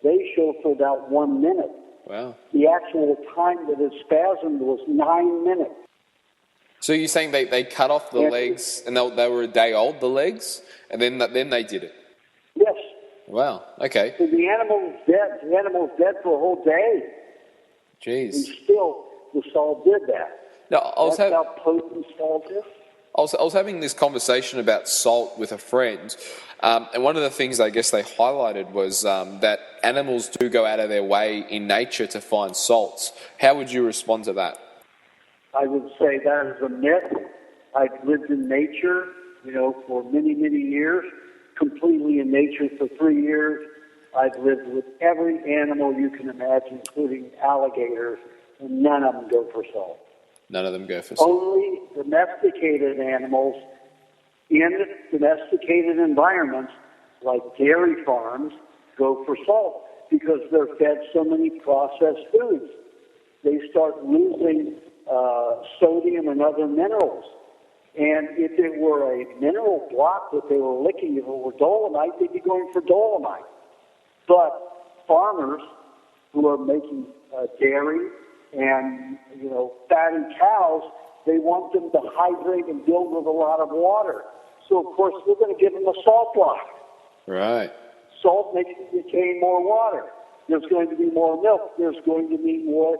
they show for about 1 minute. Wow. The actual time that it spasmed was 9 minutes. So you're saying they cut off the legs, and they were a day old, the legs, and then they did it? Yes. Wow, okay. So the animal's dead. The animal's dead for a whole day. Jeez. And still, the salt did that. No, That's how potent salt is. I was having this conversation about salt with a friend, and one of the things I guess they highlighted was that animals do go out of their way in nature to find salts. How would you respond to that? I would say that is a myth. I've lived in nature, for many, many years, completely in nature for 3 years. I've lived with every animal you can imagine, including alligators, and none of them go for salt. None of them go for salt. Only domesticated animals in domesticated environments, like dairy farms, go for salt because they're fed so many processed foods. They start losing sodium and other minerals. And if it were a mineral block that they were licking, if it were dolomite, they'd be going for dolomite. But farmers who are making dairy and, fatty cows, they want them to hydrate and build with a lot of water. So, of course, we're going to give them a salt block. Right. Salt makes you retain more water. There's going to be more milk. There's going to be more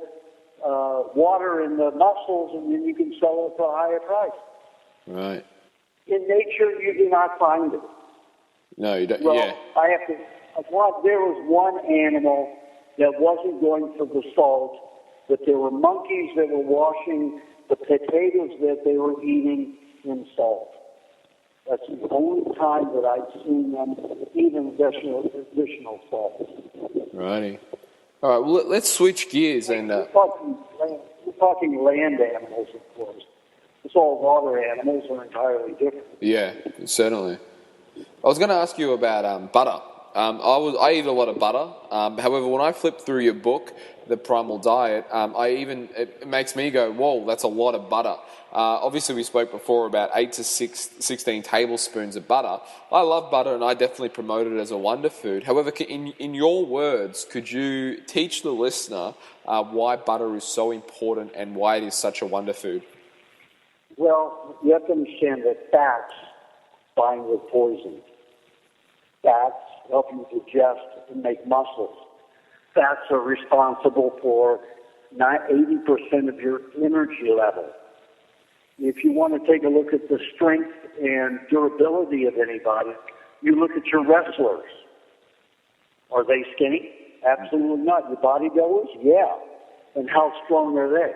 water in the muscles, and then you can sell it for a higher price. Right. In nature, you do not find it. No, you don't. Well, yeah. There was one animal that wasn't going for the salt, but there were monkeys that were washing the potatoes that they were eating in salt. That's the only time that I've seen them even additional salt. Righty. All right, well, let's switch gears. And we're talking land animals, of course. It's all water animals are entirely different. Yeah, certainly. I was going to ask you about butter. I eat a lot of butter. However, when I flip through your book, The Primal Diet, it makes me go, whoa, that's a lot of butter. Obviously, we spoke before about 8 to 16 tablespoons of butter. I love butter, and I definitely promote it as a wonder food. However, in your words, could you teach the listener why butter is so important and why it is such a wonder food? Well, you have to understand that fats bind with poison. Fats help you digest and make muscles. Fats are responsible for 80% of your energy level. If you want to take a look at the strength and durability of anybody, you look at your wrestlers. Are they skinny? Absolutely not. Your bodybuilders? Yeah. And how strong are they?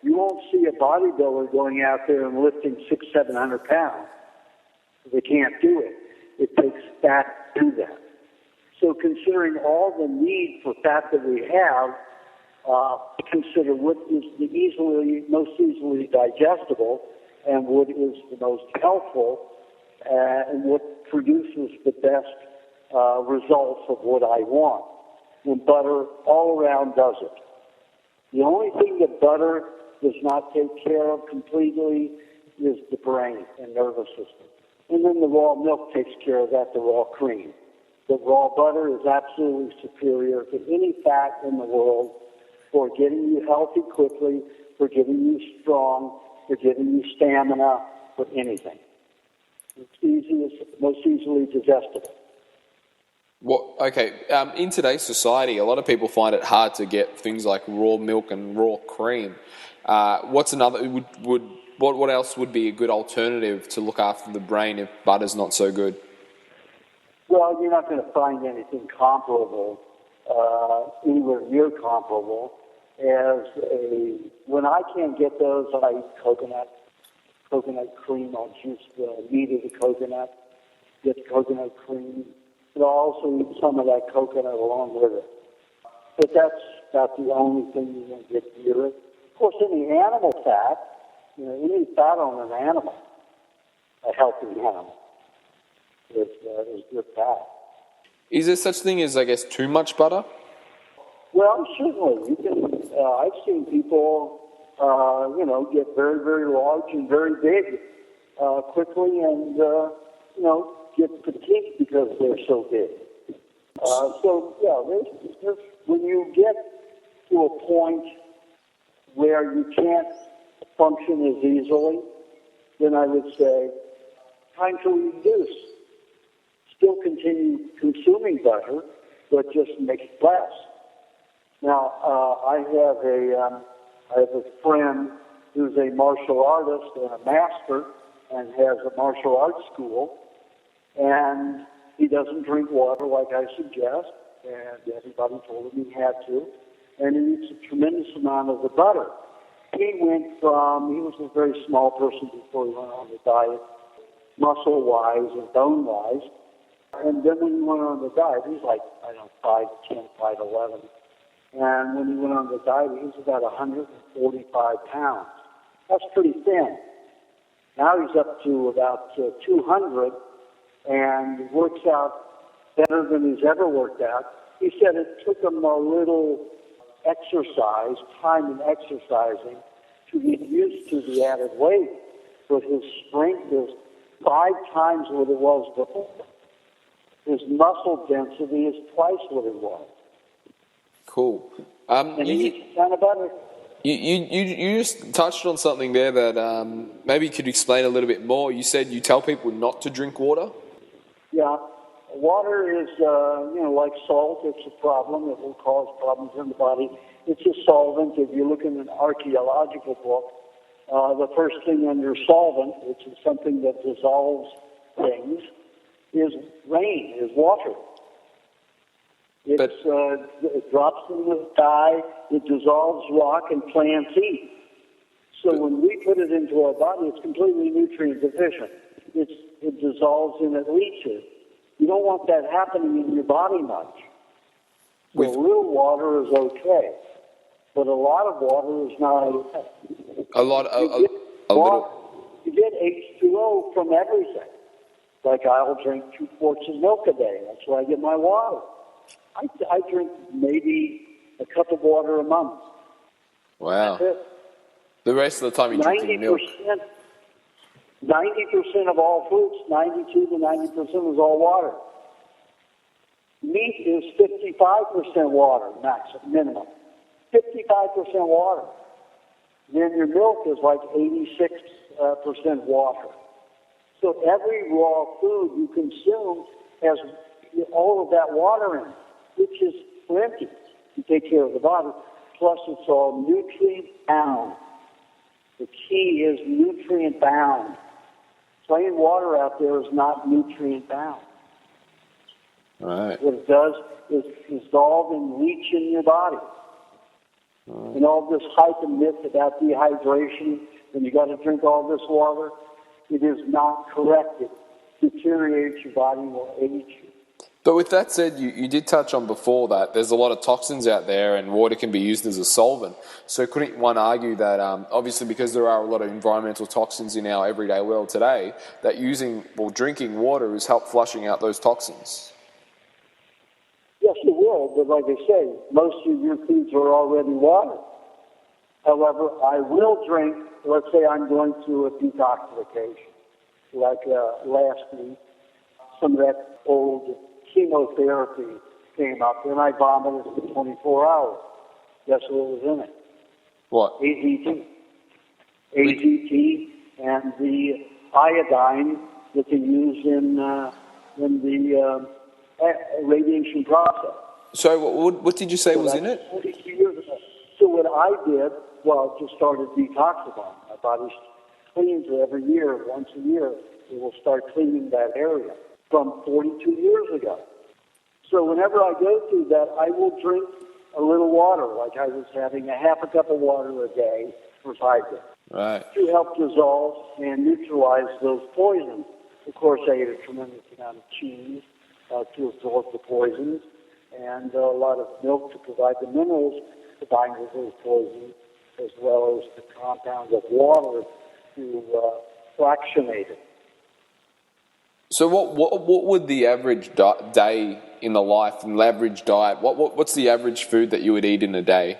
You won't see a bodybuilder going out there and lifting 600-700 pounds. They can't do it. It takes fat to do that. So considering all the need for fat that we have, consider what is the most easily digestible and what is the most helpful and what produces the best results of what I want. And butter all around does it. The only thing that butter does not take care of completely is the brain and nervous system. And then the raw milk takes care of that, the raw cream. The raw butter is absolutely superior to any fat in the world for getting you healthy quickly, for getting you strong, for giving you stamina, for anything. It's most easily digestible. Well, okay. In today's society, a lot of people find it hard to get things like raw milk and raw cream. What's another? What else would be a good alternative to look after the brain if butter's not so good? Well, you're not going to find anything comparable, anywhere near comparable, when I can't get those, I eat coconut cream. I'll juice the meat of the coconut, get coconut cream. But I'll also eat some of that coconut along with it. But that's not the only thing you're going to get near it. Of course, any animal fat, any fat on an animal, a healthy animal, is good fat. Is there such thing as, I guess, too much butter? Well, certainly. You can. I've seen people, get very, very large and very big quickly, and get fatigued because they're so big. There's when you get to a point where you can't function as easily, then I would say time to reduce. Still continue consuming butter, but just make it less. Now, I have a friend who's a martial artist and a master and has a martial arts school, and he doesn't drink water like I suggest, and everybody told him he had to, and he eats a tremendous amount of the butter. He was a very small person before he went on the diet, muscle-wise and bone-wise, and then when he went on the diet, he was like, 5'10", 5'11", and when he went on the diet, he was about 145 pounds. That's pretty thin. Now he's up to about 200, and works out better than he's ever worked out. He said it took him a little time in exercising to get used to the added weight, but his strength is 5 times what it was before. His muscle density is twice what it was. Cool. And he eats a ton of butter. You just touched on something there that maybe you could explain a little bit more. You said you tell people not to drink water? Yeah. Water is, like salt. It's a problem. It will cause problems in the body. It's a solvent. If you look in an archaeological book, the first thing under solvent, which is something that dissolves things, is rain, is water. It drops in the sky, it dissolves rock, and plants eat. So when we put it into our body, it's completely nutrient deficient. It dissolves and it leaches. You don't want that happening in your body much. So a little water is okay, but a lot of water is not okay. You get H2O from everything. Like I'll drink 2 quarts of milk a day. That's where I get my water. I drink maybe a cup of water a month. Wow. That's it. The rest of the time you're drinking milk. 90% of all fruits, 92 to 90% is all water. Meat is 55% water, minimum. 55% water. Then your milk is like 86% water. So every raw food you consume has all of that water in it, which is plenty to take care of the body. Plus, it's all nutrient bound. The key is nutrient bound. Plain water out there is not nutrient bound. Right. What it does is dissolve and leach in your body. And all this hype and myth about dehydration, and you got to drink all this water, it is not correct. It deteriorates your body, will age you. But with that said, you did touch on before that there's a lot of toxins out there and water can be used as a solvent. So couldn't one argue that obviously because there are a lot of environmental toxins in our everyday world today, that drinking water has helped flushing out those toxins? Yes, it will, but like I say, most of your foods are already water. However, I will drink, let's say I'm going through a detoxification, like last week, some of that old chemotherapy came up, and I vomited for 24 hours. Guess what was in it? What? AZT. AZT and the iodine that they use in the radiation process. So what did you say was in it? 42 years ago. So what I did, well, just started detoxifying. My body cleans every year, once a year. It will start cleaning that area from 42 years ago. So whenever I go through that, I will drink a little water, like I was having a half a cup of water a day for 5 days. Right. To help dissolve and neutralize those poisons. Of course, I ate a tremendous amount of cheese to absorb the poisons, and a lot of milk to provide the minerals to bind with those poisons, as well as the compounds of water to fractionate it. So what would the average day in the life and average diet? What's the average food that you would eat in a day?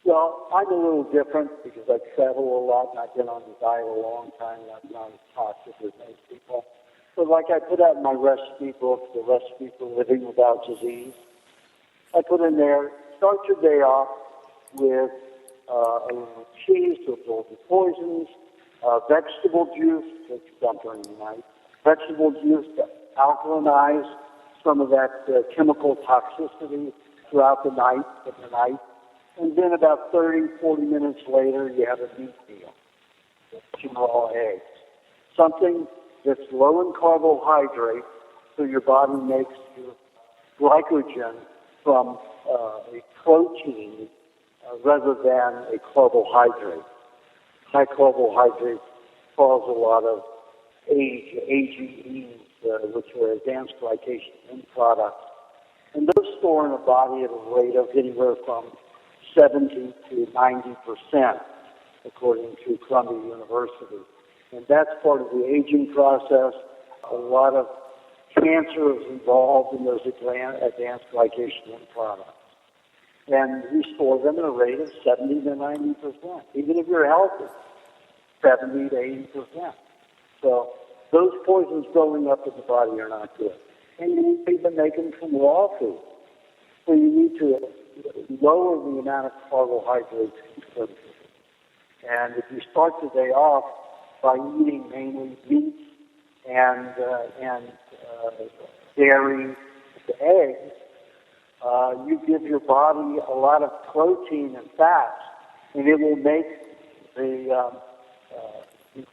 Well, I'm a little different because I travel a lot and I've been on the diet a long time and I'm not as toxic as most people. But like I put out in my recipe book, The Recipe for Living Without Disease, I put in there, start your day off with a little cheese to absorb the poisons, vegetable juice that you dump during the night, vegetable juice to alkalinize some of that chemical toxicity throughout the night, and then about 30, 40 minutes later, you have a meat meal with 2 raw eggs. Something that's low in carbohydrates, so your body makes your glycogen from a protein rather than a carbohydrate. High carbohydrates cause a lot of AGEs, which are advanced glycation end products, and those store in the body at a rate of anywhere from 70 to 90%, according to Columbia University. And that's part of the aging process. A lot of cancer is involved in those advanced glycation end products. And we store them at a rate of 70 to 90%. Even if you're healthy, 70 to 80%. So those poisons building up in the body are not good. And you need to even make them from raw food. So you need to lower the amount of carbohydrates consumed. And if you start the day off by eating mainly meat and dairy and eggs, you give your body a lot of protein and fats, and it will make the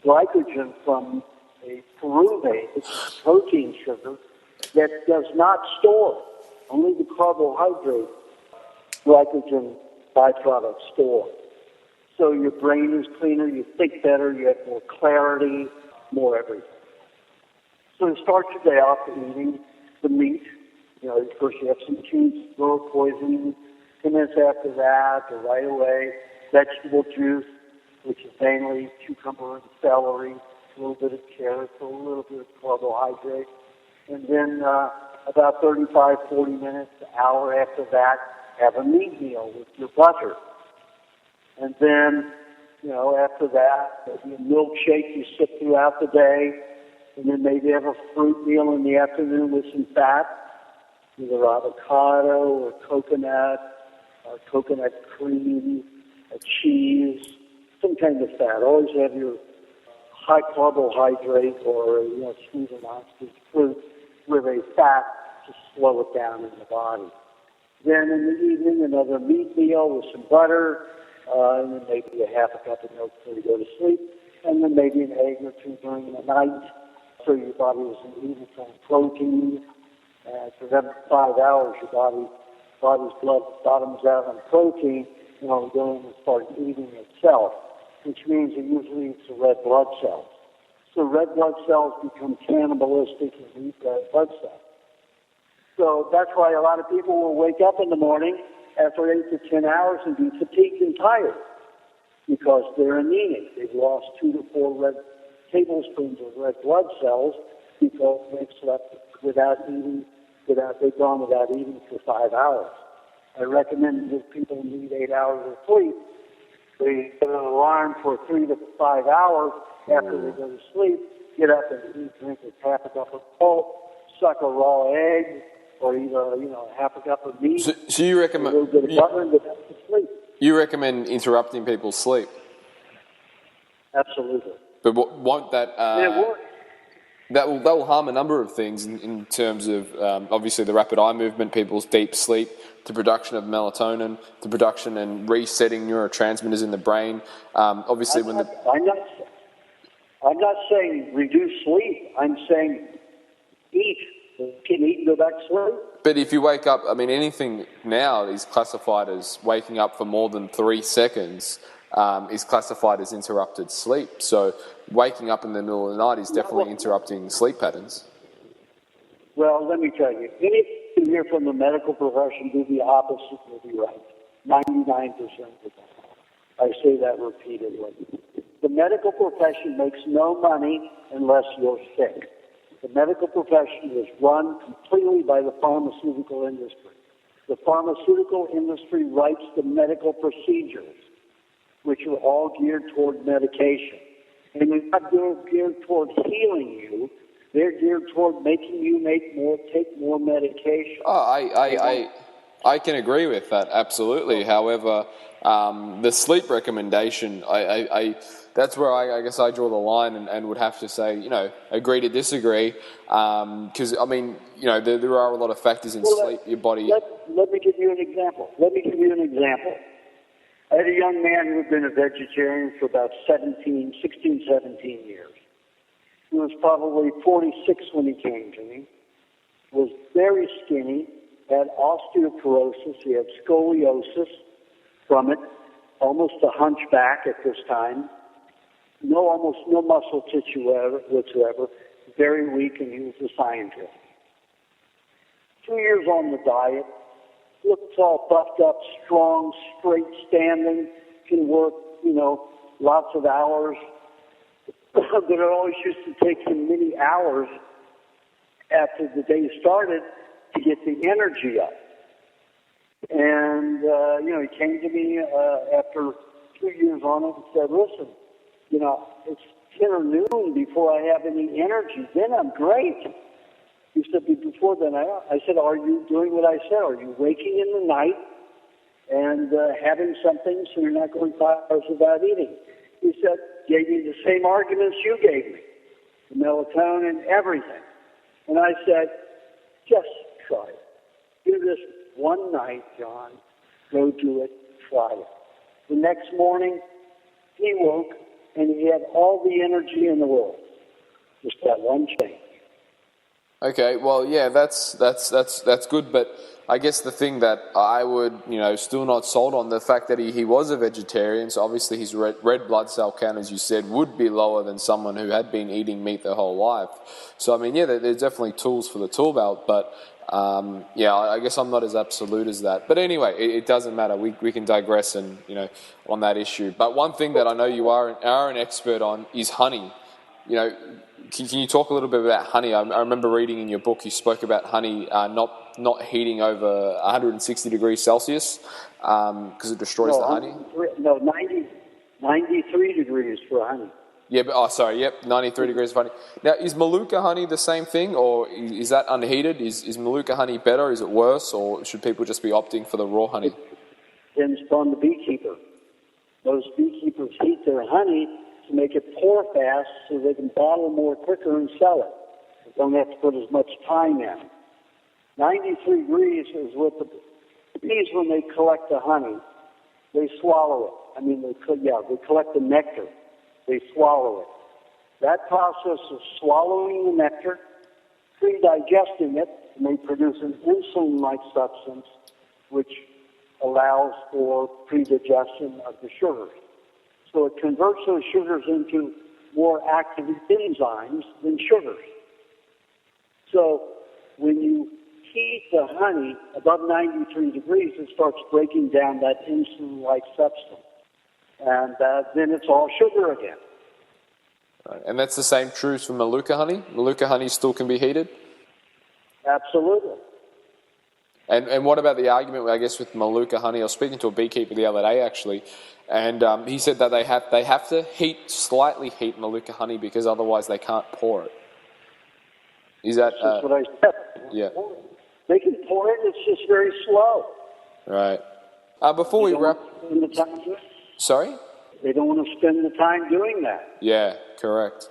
glycogen from a pyruvate, it's a protein sugar, that does not store. Only the carbohydrate glycogen byproduct store. So your brain is cleaner, you think better, you have more clarity, more everything. So you start your day off eating the meat. You know, first you have some cheese, little poison. 10 minutes after that, or right away, vegetable juice, which is mainly cucumber and celery, a little bit of carrot, a little bit of carbohydrate. And then about 35, 40 minutes, an hour after that, have a meat meal with your butter. And then, you know, after that, maybe a milkshake you sip throughout the day, and then maybe have a fruit meal in the afternoon with some fat, either avocado or coconut cream, a cheese, some kind of fat. Always have your high carbohydrate or, you know, sweet or non-sweet fruit with a fat to slow it down in the body. Then in the evening, another meat meal with some butter, and then maybe a half a cup of milk before you go to sleep, and then maybe an egg or two during the night, so your body isn't eating from protein. And for them 5 hours, your body body's blood bottoms out on protein, going to start eating itself, which means it usually eats the red blood cells. So red blood cells become cannibalistic and eat red blood cells. So that's why a lot of people will wake up in the morning after 8 to 10 hours and be fatigued and tired because they're anemic. They've lost 2 to 4 red tablespoons of red blood cells because they've slept without eating, they've gone without eating for 5 hours. I recommend that people need 8 hours of sleep. They set an alarm for 3 to 5 hours after they go to sleep, get up and eat, drink a half a cup of pulp, suck a raw egg, or eat half a cup of meat. So you recommend a little bit of butter and get back to sleep. You recommend interrupting people's sleep? Absolutely. But won't that that will harm a number of things in terms of obviously the rapid eye movement, people's deep sleep, the production of melatonin, the production and resetting neurotransmitters in the brain. Obviously, I'm not saying reduce sleep. I'm saying eat. You can eat and go back to sleep. But if you wake up, anything now is classified as waking up for more than 3 seconds is classified as interrupted sleep. So waking up in the middle of the night is definitely interrupting sleep patterns. Well, let me tell you, anything here from the medical profession do the opposite will be right. 99% of the time. I say that repeatedly. The medical profession makes no money unless you're sick. The medical profession is run completely by the pharmaceutical industry. The pharmaceutical industry writes the medical procedures, which are all geared toward medication. And they're not geared toward healing you. They're geared toward making you take more medication. Oh, I can agree with that, absolutely. However, the sleep recommendation, that's where I guess I draw the line and would have to say, agree to disagree. Because, there are a lot of factors in sleep, your body. Let me give you an example. I had a young man who had been a vegetarian for about 16, 17 years. He was probably 46 when he came to me. Was very skinny, had osteoporosis, he had scoliosis from it, almost a hunchback at this time. Almost no muscle tissue whatsoever, very weak, and he was a scientist. 2 years on the diet, looks all buffed up, strong, straight standing, can work, lots of hours. But it always used to take him many hours after the day started to get the energy up. And, he came to me after 2 years on it and said, listen, it's 10 or noon before I have any energy. Then I'm great. He said, before then, I said, are you doing what I said? Are you waking in the night and having something so you're not going 5 hours without eating? He said, gave me the same arguments you gave me, the melatonin, everything. And I said, just try it. Do this one night, John. Go do it. Try it. The next morning, he woke and he had all the energy in the world. Just that one change. Okay, well, yeah, that's good, but I guess the thing that I would, still not sold on, the fact that he was a vegetarian, so obviously his red blood cell count, as you said, would be lower than someone who had been eating meat their whole life. So, there's definitely tools for the tool belt, but, I guess I'm not as absolute as that. But anyway, it doesn't matter. We can digress and, on that issue. But one thing that I know you are an expert on is honey. Can you talk a little bit about honey? I remember reading in your book you spoke about honey not heating over 160 degrees Celsius because it destroys the honey. 93 degrees for honey. Yeah, 93 degrees for honey. Now, is Maluka honey the same thing, or is that unheated? Is Maluka honey better? Is it worse, or should people just be opting for the raw honey? It depends upon the beekeeper. Most beekeepers heat their honey to make it pour fast so they can bottle more quicker and sell it. They don't have to put as much time in. 93 degrees is what the bees, when they collect the honey, they swallow it. They collect the nectar. They swallow it. That process of swallowing the nectar, pre-digesting it, and they produce an insulin-like substance, which allows for predigestion of the sugars. So it converts those sugars into more active enzymes than sugars. So when you heat the honey above 93 degrees, it starts breaking down that insulin-like substance. And then it's all sugar again. Right. And that's the same truth for Manuka honey? Manuka honey still can be heated? Absolutely. And what about the argument, I guess, with Manuka honey? I was speaking to a beekeeper the other day, actually, and he said that they have to slightly heat Manuka honey because otherwise they can't pour it. Is that... That's what I said. Yeah. They can pour it, it's just very slow. Right. Before we wrap... Sorry? They don't want to spend the time doing that. Yeah, correct.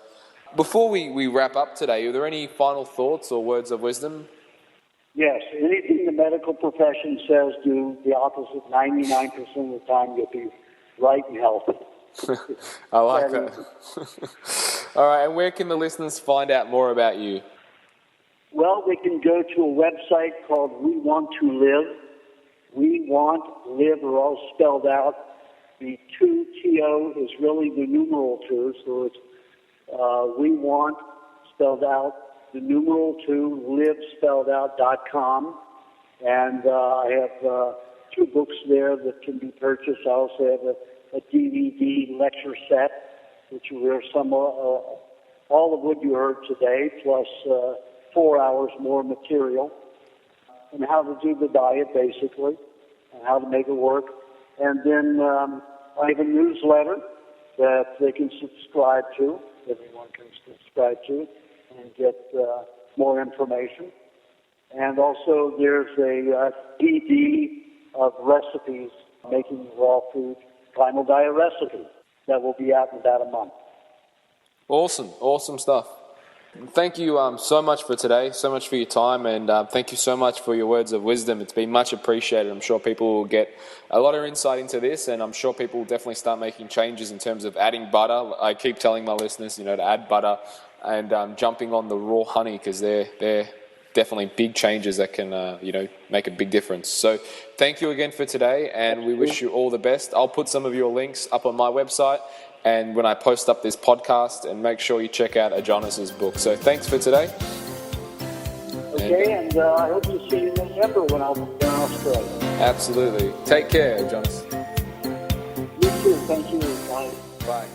Before we wrap up today, are there any final thoughts or words of wisdom? Yes, anything the medical profession says, do the opposite 99% of the time, you'll be right and healthy. I like that. All right, and where can the listeners find out more about you? Well, they can go to a website called We Want to Live. We Want, live are all spelled out. The 2 TO is really the numeral 2, so it's We Want spelled out, the numeral 2, live spelled out, .com. And I have 2 books there that can be purchased. I also have a DVD lecture set, which are some all of what you heard today, plus 4 hours more material, and how to do the diet, basically, and how to make it work. And then I have a newsletter that they can subscribe to, everyone can subscribe to, and get more information. And also there's a CD of recipes, making raw food, primal diet recipes, that will be out in about a month. Awesome stuff. Thank you so much for today, so much for your time, and thank you so much for your words of wisdom. It's been much appreciated. I'm sure people will get a lot of insight into this, and I'm sure people will definitely start making changes in terms of adding butter. I keep telling my listeners, to add butter and jumping on the raw honey, because they're definitely big changes that can, make a big difference. So thank you again for today, and we wish you all the best. I'll put some of your links up on my website and when I post up this podcast, and make sure you check out Aajonus' book. So thanks for today. Okay, and I hope to see you in November when I'm in Australia. Absolutely. Take care, Aajonus. You too. Thank you. Bye. Bye.